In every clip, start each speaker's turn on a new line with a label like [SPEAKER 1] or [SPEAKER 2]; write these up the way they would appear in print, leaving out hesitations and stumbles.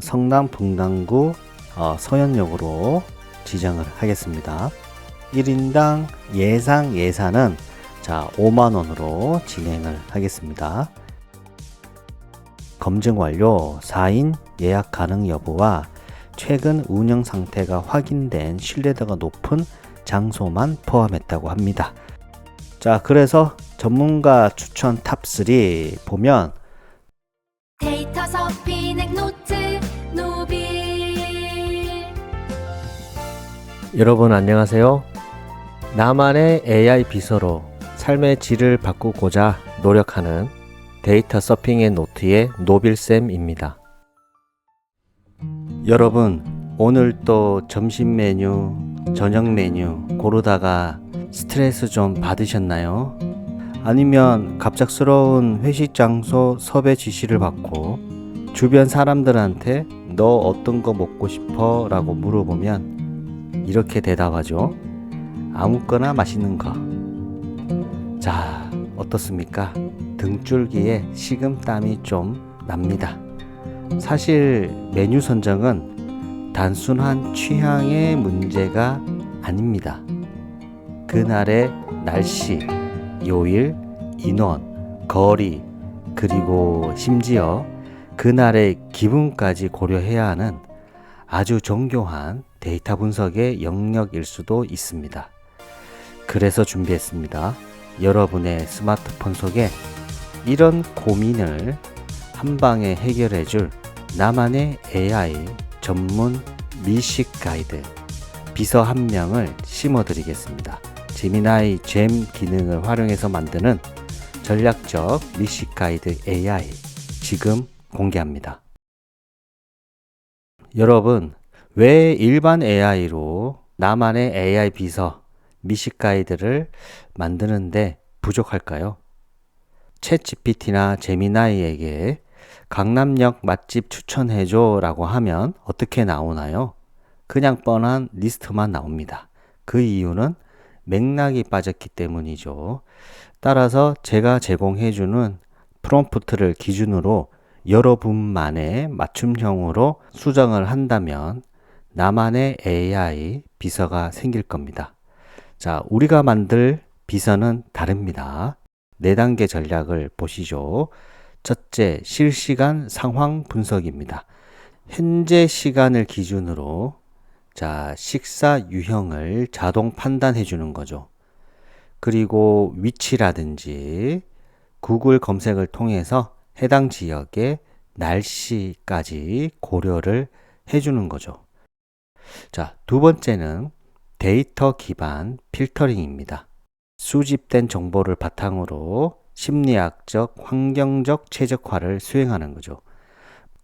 [SPEAKER 1] 성남 분당구 서현역으로 지정을 하겠습니다. 1인당 예상 예산은 5만원으로 진행을 하겠습니다. 검증 완료 4인 예약 가능 여부와 최근 운영 상태가 확인된 신뢰도가 높은 장소만 포함했다고 합니다. 그래서 전문가 추천 탑3 보면
[SPEAKER 2] 데이터 서핑 노트 노빌.
[SPEAKER 1] 여러분 안녕하세요. 나만의 AI 비서로 삶의 질을 바꾸고자 노력하는 데이터 서핑의 노트의 노빌쌤입니다. 여러분, 오늘 또 점심 메뉴, 저녁 메뉴 고르다가 스트레스 좀 받으셨나요? 아니면 갑작스러운 회식 장소 섭외 지시를 받고 주변 사람들한테 너 어떤 거 먹고 싶어? 라고 물어보면 이렇게 대답하죠. 아무거나 맛있는 거. 자, 어떻습니까? 등줄기에 식은땀이 좀 납니다. 사실 메뉴 선정은 단순한 취향의 문제가 아닙니다. 그날의 날씨, 요일, 인원, 거리, 그리고 심지어 그날의 기분까지 고려해야 하는 아주 정교한 데이터 분석의 영역일 수도 있습니다. 그래서 준비했습니다. 여러분의 스마트폰 속에 이런 고민을 한방에 해결해줄 나만의 AI 전문 미식 가이드 비서 한 명을 심어드리겠습니다. 제미나이 잼 기능을 활용해서 만드는 전략적 미식 가이드 AI 지금 공개합니다. 여러분, 왜 일반 AI로 나만의 AI 비서 미식 가이드를 만드는데 부족할까요? 챗 GPT나 제미나이에게 강남역 맛집 추천해줘 라고 하면 어떻게 나오나요? 그냥 뻔한 리스트만 나옵니다. 그 이유는 맥락이 빠졌기 때문이죠. 따라서 제가 제공해주는 프롬프트를 기준으로 여러분만의 맞춤형으로 수정을 한다면 나만의 AI 비서가 생길 겁니다. 우리가 만들 비서는 다릅니다. 4단계 전략을 보시죠. 첫째, 실시간 상황 분석입니다. 현재 시간을 기준으로 식사 유형을 자동 판단해 주는 거죠. 그리고 위치라든지 구글 검색을 통해서 해당 지역의 날씨까지 고려를 해 주는 거죠. 두 번째는 데이터 기반 필터링입니다. 수집된 정보를 바탕으로 심리학적, 환경적 최적화를 수행하는 거죠.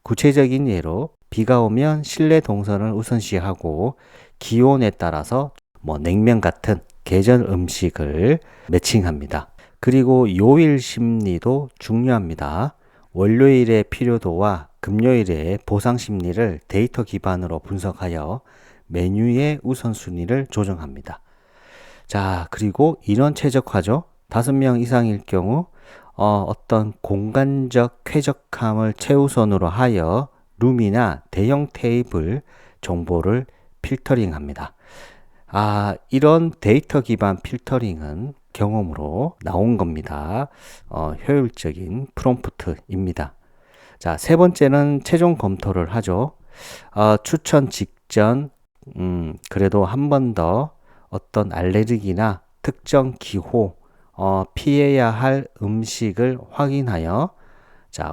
[SPEAKER 1] 구체적인 예로 비가 오면 실내 동선을 우선시하고 기온에 따라서 냉면 같은 계절 음식을 매칭합니다. 그리고 요일 심리도 중요합니다. 월요일의 필요도와 금요일의 보상 심리를 데이터 기반으로 분석하여 메뉴의 우선순위를 조정합니다. 그리고 인원 최적화죠. 5명 이상일 경우 어떤 공간적 쾌적함을 최우선으로 하여 룸이나 대형 테이블 정보를 필터링합니다. 이런 데이터 기반 필터링은 경험으로 나온 겁니다. 효율적인 프롬프트입니다. 세 번째는 최종 검토를 하죠. 추천 직전 그래도 한 번 더 어떤 알레르기나 특정 기호 피해야 할 음식을 확인하여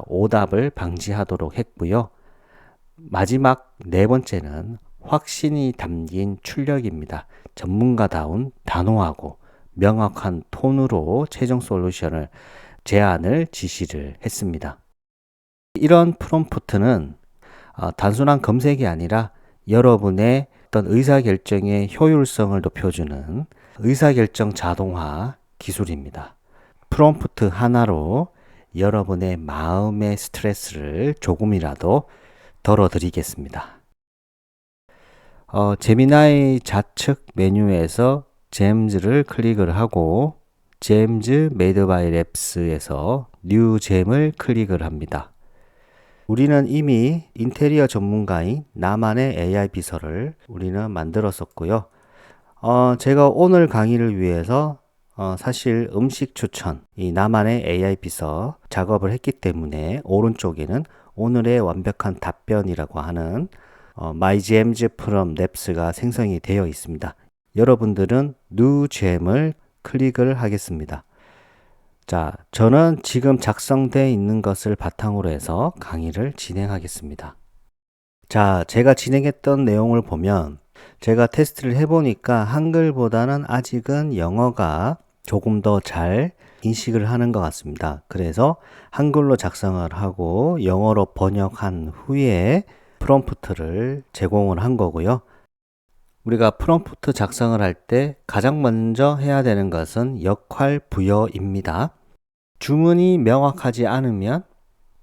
[SPEAKER 1] 오답을 방지하도록 했고요. 마지막 4번째는 확신이 담긴 출력입니다. 전문가다운 단호하고 명확한 톤으로 최종 솔루션을 제안을 지시를 했습니다. 이런 프롬프트는 단순한 검색이 아니라 여러분의 어떤 의사결정의 효율성을 높여주는 의사결정 자동화 기술입니다. 프롬프트 하나로 여러분의 마음의 스트레스를 조금이라도 덜어드리겠습니다. 제미나이 좌측 메뉴에서 잼즈를 클릭을 하고 잼즈 메이드 바이 랩스에서 뉴 잼을 클릭을 합니다. 우리는 이미 인테리어 전문가인 나만의 AI 비서를 우리는 만들었었고요. 제가 오늘 강의를 위해서 사실 음식 추천, 이 나만의 AI 비서 작업을 했기 때문에 오른쪽에는 오늘의 완벽한 답변이라고 하는 MyGems from Labs가 생성이 되어 있습니다. 여러분들은 New Gem을 클릭을 하겠습니다. 자, 저는 지금 작성되어 있는 것을 바탕으로 해서 강의를 진행하겠습니다. 자, 제가 진행했던 내용을 보면 제가 테스트를 해보니까 한글보다는 아직은 영어가 조금 더 잘 인식을 하는 것 같습니다. 그래서 한글로 작성을 하고 영어로 번역한 후에 프롬프트를 제공을 한 거고요. 우리가 프롬프트 작성을 할 때 가장 먼저 해야 되는 것은 역할 부여입니다. 주문이 명확하지 않으면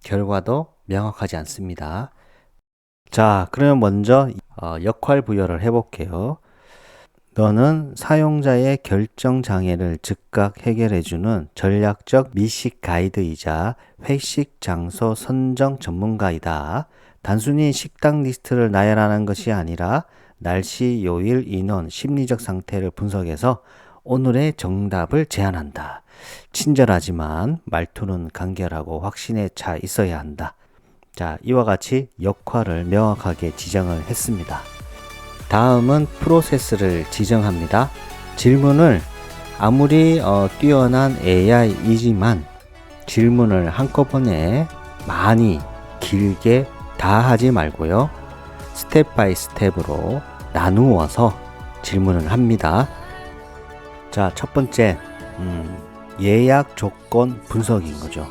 [SPEAKER 1] 결과도 명확하지 않습니다. 자, 그러면 먼저 역할 부여를 해볼게요. 너는 사용자의 결정 장애를 즉각 해결해주는 전략적 미식 가이드이자 회식 장소 선정 전문가이다. 단순히 식당 리스트를 나열하는 것이 아니라 날씨, 요일, 인원, 심리적 상태를 분석해서 오늘의 정답을 제안한다. 친절하지만 말투는 간결하고 확신에 차 있어야 한다. 자, 이와 같이 역할을 명확하게 지정을 했습니다. 다음은 프로세스를 지정합니다. 질문을 아무리 뛰어난 AI이지만 질문을 한꺼번에 많이 길게 다 하지 말고요. 스텝 바이 스텝으로 나누어서 질문을 합니다. 자, 첫 번째 예약 조건 분석인 거죠.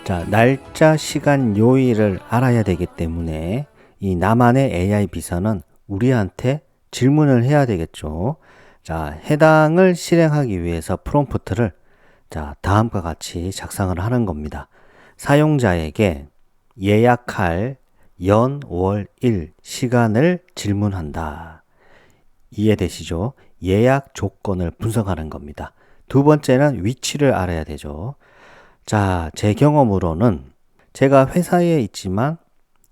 [SPEAKER 1] 자, 날짜, 시간, 요일을 알아야 되기 때문에 이 나만의 AI 비서는 우리한테 질문을 해야 되겠죠. 자, 해당을 실행하기 위해서 프롬프트를 자, 다음과 같이 작성을 하는 겁니다. 사용자에게 예약할 연, 월, 일, 시간을 질문한다. 이해되시죠? 예약 조건을 분석하는 겁니다. 두 번째는 위치를 알아야 되죠. 자, 제 경험으로는 제가 회사에 있지만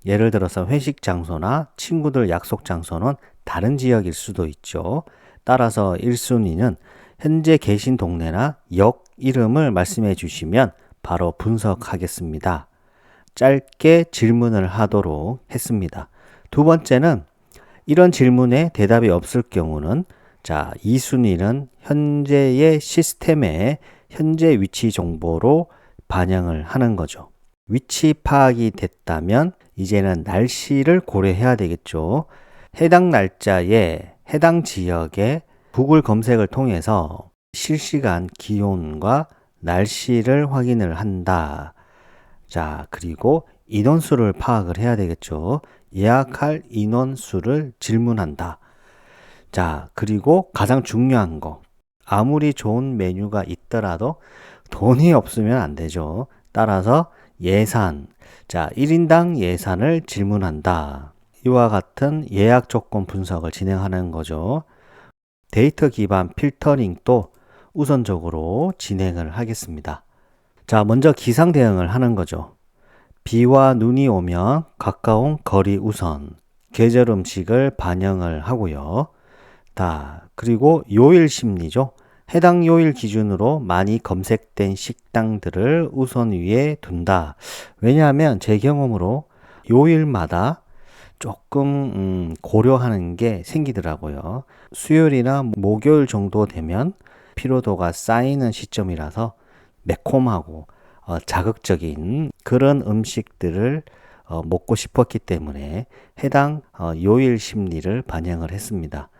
[SPEAKER 1] 예를 들어서 회식 장소나 친구들 약속 장소는 다른 지역일 수도 있죠. 따라서 1순위는 현재 계신 동네나 역 이름을 말씀해 주시면 바로 분석하겠습니다. 짧게 질문을 하도록 했습니다. 두 번째는 이런 질문에 대답이 없을 경우는 자, 2순위는 현재의 시스템에 현재 위치 정보로 반영을 하는 거죠. 위치 파악이 됐다면 이제는 날씨를 고려해야 되겠죠. 해당 날짜에 해당 지역의 구글 검색을 통해서 실시간 기온과 날씨를 확인을 한다. 자, 그리고 인원수를 파악을 해야 되겠죠. 예약할 인원수를 질문한다. 자, 그리고 가장 중요한 거. 아무리 좋은 메뉴가 있더라도 돈이 없으면 안 되죠. 따라서 예산. 자, 1인당 예산을 질문한다. 이와 같은 예약 조건 분석을 진행하는 거죠. 데이터 기반 필터링도 우선적으로 진행을 하겠습니다. 자, 먼저 기상 대응을 하는 거죠. 비와 눈이 오면 가까운 거리 우선, 계절 음식을 반영을 하고요. 그리고 요일 심리죠. 해당 요일 기준으로 많이 검색된 식당들을 우선 위에 둔다. 왜냐하면 제 경험으로 요일마다 조금 고려하는 게 생기더라고요. 수요일이나 목요일 정도 되면 피로도가 쌓이는 시점이라서 매콤하고 자극적인 그런 음식들을 먹고 싶었기 때문에 해당 요일 심리를 반영을 했습니다.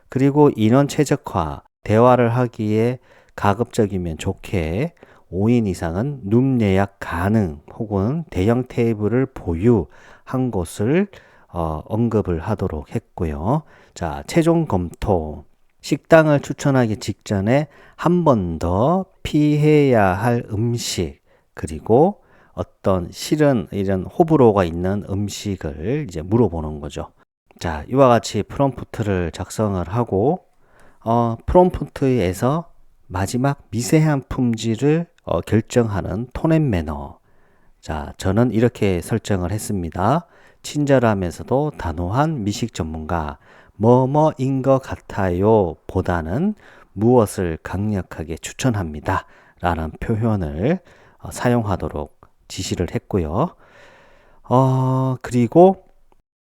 [SPEAKER 1] 그리고 인원 최적화, 대화를 하기에 가급적이면 좋게 5인 이상은 룸 예약 가능 혹은 대형 테이블을 보유한 곳을 언급을 하도록 했고요. 자, 최종 검토. 식당을 추천하기 직전에 한 번 더 피해야 할 음식, 그리고 어떤 실은 이런 호불호가 있는 음식을 이제 물어보는 거죠. 자, 이와 같이 프롬프트를 작성을 하고 프롬프트에서 마지막 미세한 품질을 결정하는 톤 앤 매너. 자, 저는 이렇게 설정을 했습니다. 친절하면서도 단호한 미식 전문가, 뭐뭐인 것 같아요 보다는 무엇을 강력하게 추천합니다. 라는 표현을 사용하도록 지시를 했고요. 그리고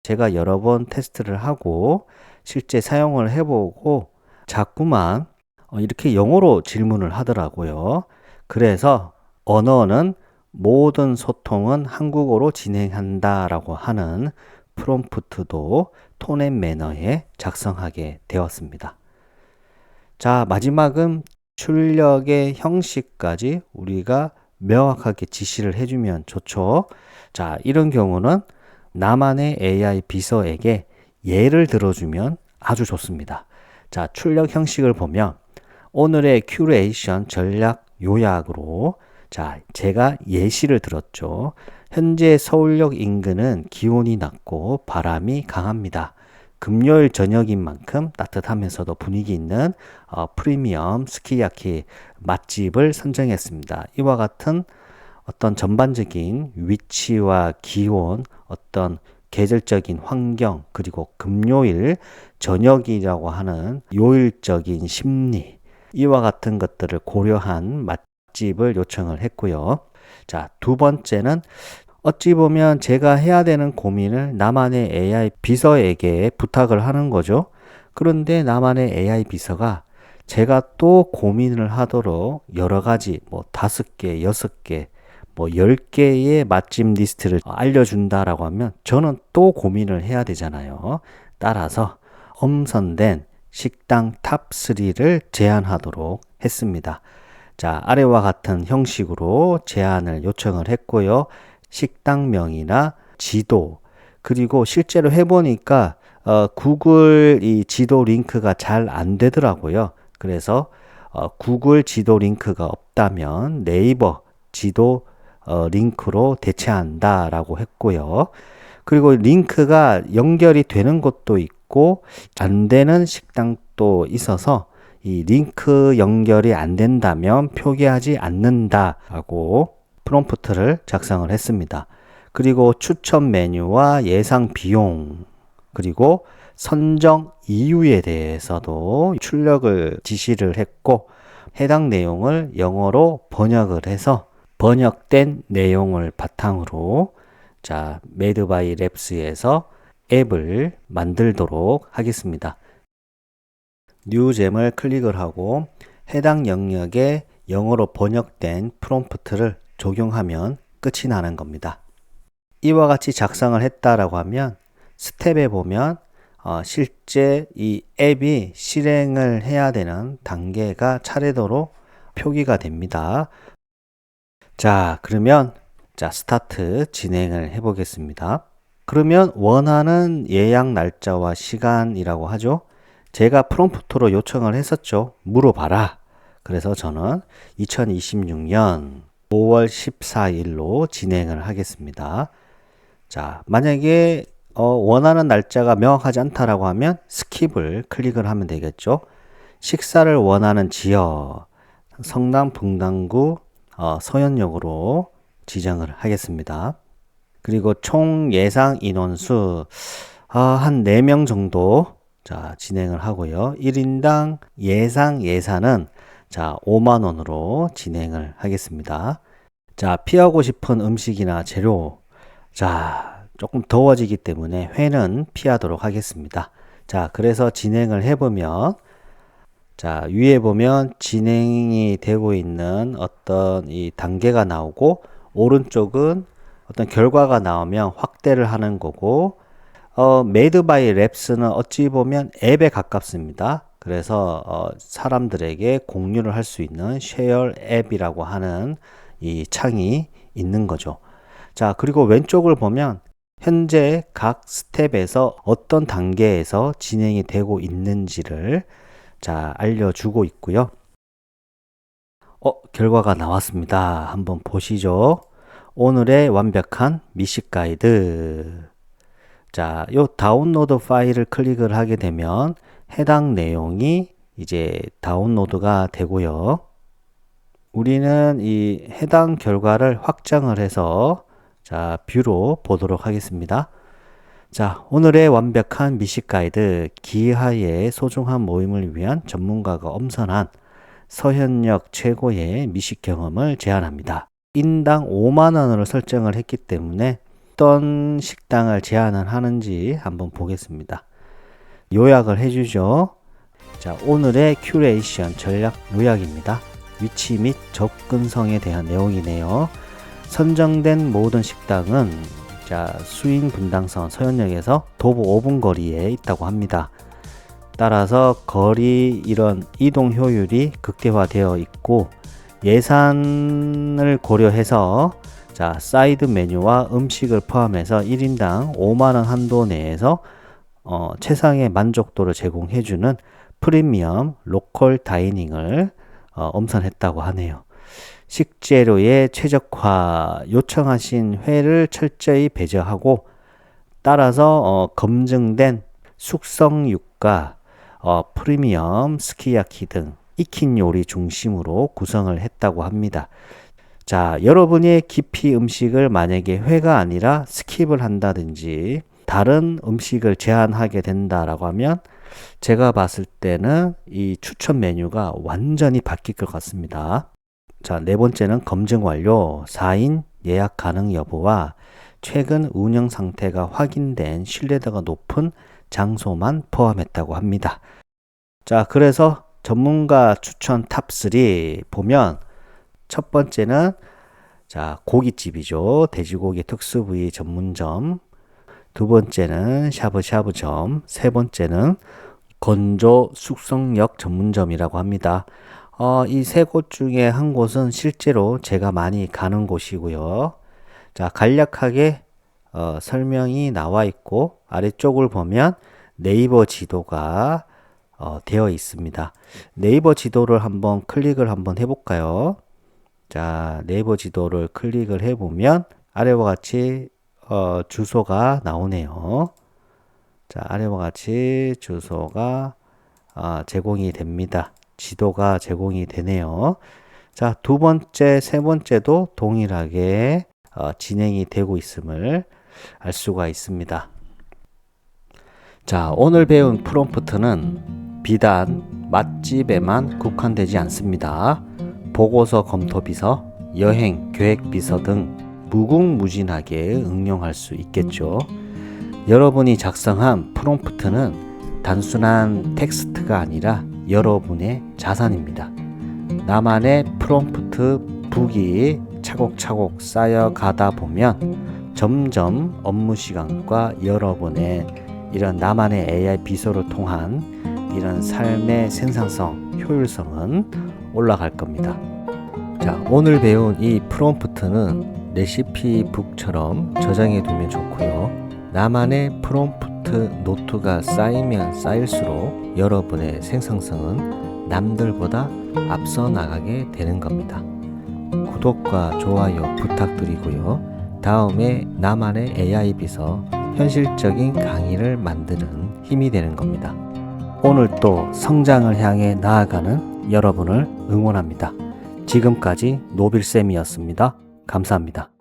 [SPEAKER 1] 제가 여러 번 테스트를 하고 실제 사용을 해보고 자꾸만 이렇게 영어로 질문을 하더라고요. 그래서 언어는 모든 소통은 한국어로 진행한다라고 하는 프롬프트도 톤앤 매너에 작성하게 되었습니다. 자, 마지막은 출력의 형식까지 우리가 명확하게 지시를 해주면 좋죠. 자, 이런 경우는 나만의 AI 비서에게 예를 들어주면 아주 좋습니다. 자, 출력 형식을 보면 오늘의 큐레이션 전략 요약으로 자, 제가 예시를 들었죠. 현재 서울역 인근은 기온이 낮고 바람이 강합니다. 금요일 저녁인 만큼 따뜻하면서도 분위기 있는 프리미엄 스키야키 맛집을 선정했습니다. 이와 같은 어떤 전반적인 위치와 기온, 어떤 계절적인 환경, 그리고 금요일 저녁이라고 하는 요일적인 심리, 이와 같은 것들을 고려한 맛집을 요청을 했고요. 자, 두 번째는 어찌 보면 제가 해야 되는 고민을 나만의 AI 비서에게 부탁을 하는 거죠. 그런데 나만의 AI 비서가 제가 또 고민을 하도록 여러 가지 뭐 5개, 6개, 뭐 10개의 맛집 리스트를 알려준다라고 하면 저는 또 고민을 해야 되잖아요. 따라서 엄선된 식당 탑3를 제안하도록 했습니다. 자, 아래와 같은 형식으로 제안을 요청을 했고요. 식당명이나 지도, 그리고 실제로 해보니까 구글 이 지도 링크가 잘 안 되더라고요. 그래서 구글 지도 링크가 없다면 네이버 지도 링크로 대체한다라고 했고요. 그리고 링크가 연결이 되는 곳도 있고 안 되는 식당도 있어서 이 링크 연결이 안 된다면 표기하지 않는다라고 프롬프트를 작성을 했습니다. 그리고 추천 메뉴와 예상 비용, 그리고 선정 이유에 대해서도 출력을 지시를 했고 해당 내용을 영어로 번역을 해서 번역된 내용을 바탕으로 자, 메이드 바이 랩스에서 앱을 만들도록 하겠습니다. 뉴잼을 클릭을 하고 해당 영역에 영어로 번역된 프롬프트를 적용하면 끝이 나는 겁니다. 이와 같이 작성을 했다라고 하면 스텝에 보면 실제 이 앱이 실행을 해야 되는 단계가 차례대로 표기가 됩니다. 자, 그러면 스타트 진행을 해 보겠습니다. 그러면 원하는 예약 날짜와 시간이라고 하죠. 제가 프롬프트로 요청을 했었죠. 물어봐라. 그래서 저는 2026년 5월 14일로 진행을 하겠습니다. 자, 만약에 원하는 날짜가 명확하지 않다라고 하면 스킵을 클릭을 하면 되겠죠. 식사를 원하는 지역, 성남 분당구 서현역으로 지정을 하겠습니다. 그리고 총 예상 인원수 한 4명 정도 자, 진행을 하고요. 1인당 예상 예산은 자, 5만 원으로 진행을 하겠습니다. 자, 피하고 싶은 음식이나 재료. 자, 조금 더워지기 때문에 회는 피하도록 하겠습니다. 자, 그래서 진행을 해보면 자, 위에 보면 진행이 되고 있는 어떤 이 단계가 나오고 오른쪽은 어떤 결과가 나오면 확대를 하는 거고 메이드 바이 랩스는 어찌 보면 앱에 가깝습니다. 그래서 사람들에게 공유를 할 수 있는 쉐어 앱이라고 하는 이 창이 있는 거죠. 자, 그리고 왼쪽을 보면 현재 각 스텝에서 어떤 단계에서 진행이 되고 있는지를 자, 알려주고 있고요. 결과가 나왔습니다. 한번 보시죠. 오늘의 완벽한 미식 가이드. 자, 요 다운로드 파일을 클릭을 하게 되면 해당 내용이 이제 다운로드가 되고요. 우리는 이 해당 결과를 확장을 해서 자, 뷰로 보도록 하겠습니다. 자, 오늘의 완벽한 미식 가이드, 기하의 소중한 모임을 위한 전문가가 엄선한 서현역 최고의 미식 경험을 제안합니다. 인당 5만원으로 설정을 했기 때문에 어떤 식당을 제안을 하는지 한번 보겠습니다. 요약을 해주죠. 자, 오늘의 큐레이션 전략 요약입니다. 위치 및 접근성에 대한 내용이네요. 선정된 모든 식당은 자, 수인 분당선 서현역에서 도보 5분 거리에 있다고 합니다. 따라서 거리 이런 이동 효율이 극대화되어 있고 예산을 고려해서 자, 사이드 메뉴와 음식을 포함해서 1인당 5만원 한도 내에서 최상의 만족도를 제공해주는 프리미엄 로컬 다이닝을 엄선했다고 하네요. 식재료의 최적화, 요청하신 회를 철저히 배제하고 따라서 검증된 숙성육과 프리미엄 스키야키 등 익힌 요리 중심으로 구성을 했다고 합니다. 자, 여러분의 기피 음식을 만약에 회가 아니라 스킵을 한다든지 다른 음식을 제한하게 된다라고 하면 제가 봤을 때는 이 추천 메뉴가 완전히 바뀔 것 같습니다. 자, 네 번째는 검증 완료, 4인 예약 가능 여부와 최근 운영 상태가 확인된 신뢰도가 높은 장소만 포함했다고 합니다. 자, 그래서 전문가 추천 탑3 보면 첫 번째는 자, 고깃집이죠. 돼지고기 특수부위 전문점. 두 번째는 샤브샤브점. 세 번째는 건조 숙성역 전문점이라고 합니다. 이 세 곳 중에 한 곳은 실제로 제가 많이 가는 곳이고요. 자, 간략하게 설명이 나와 있고 아래쪽을 보면 네이버 지도가 되어 있습니다. 네이버 지도를 한번 클릭을 한번 해볼까요? 자, 네이버 지도를 클릭을 해보면 아래와 같이 주소가 나오네요. 자, 아래와 같이 주소가 제공이 됩니다. 지도가 제공이 되네요. 자, 두 번째, 세 번째도 동일하게 진행이 되고 있음을 알 수가 있습니다. 자, 오늘 배운 프롬프트는 비단 맛집에만 국한되지 않습니다. 보고서 검토 비서, 여행 계획 비서 등 무궁무진하게 응용할 수 있겠죠. 여러분이 작성한 프롬프트는 단순한 텍스트가 아니라 여러분의 자산입니다. 나만의 프롬프트 북이 차곡차곡 쌓여가다 보면 점점 업무 시간과 여러분의 이런 나만의 AI 비서를 통한 이런 삶의 생산성, 효율성은 올라갈 겁니다. 자, 오늘 배운 이 프롬프트는 레시피 북처럼 저장해 두면 좋고요. 나만의 프롬프트 노트가 쌓이면 쌓일수록 여러분의 생산성은 남들보다 앞서 나가게 되는 겁니다. 구독과 좋아요 부탁드리고요. 다음에 나만의 AI 비서 현실적인 강의를 만드는 힘이 되는 겁니다. 오늘도 성장을 향해 나아가는 여러분을 응원합니다. 지금까지 노빌쌤이었습니다. 감사합니다.